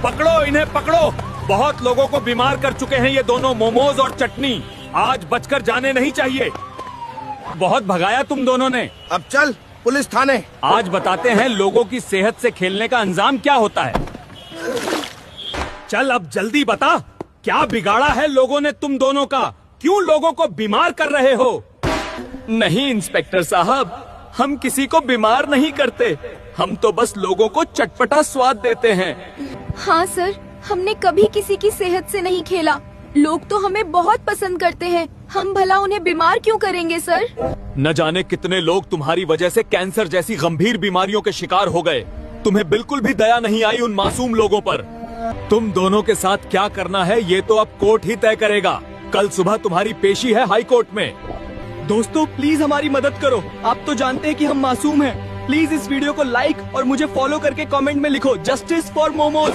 पकड़ो इन्हें, पकड़ो। बहुत लोगों को बीमार कर चुके हैं ये दोनों मोमोज और चटनी। आज बचकर जाने नहीं चाहिए। बहुत भगाया तुम दोनों ने। अब चल पुलिस थाने। आज बताते हैं लोगों की सेहत से खेलने का अंजाम क्या होता है। चल अब जल्दी बता, क्या बिगाड़ा है लोगों ने तुम दोनों का? क्यों लोगों को बीमार कर रहे हो? नहीं इंस्पेक्टर साहब, हम किसी को बीमार नहीं करते। हम तो बस लोगों को चटपटा स्वाद देते हैं। हाँ सर, हमने कभी किसी की सेहत से नहीं खेला। लोग तो हमें बहुत पसंद करते हैं, हम भला उन्हें बीमार क्यों करेंगे सर? न जाने कितने लोग तुम्हारी वजह से कैंसर जैसी गंभीर बीमारियों के शिकार हो गए। तुम्हें बिल्कुल भी दया नहीं आई उन मासूम लोगों पर। तुम दोनों के साथ क्या करना है ये तो अब कोर्ट ही तय करेगा। कल सुबह तुम्हारी पेशी है हाई कोर्ट में। दोस्तों प्लीज हमारी मदद करो। आप तो जानते हैं कि हम मासूम हैं। प्लीज इस वीडियो को लाइक और मुझे फॉलो करके कमेंट में लिखो जस्टिस फॉर मोमोज।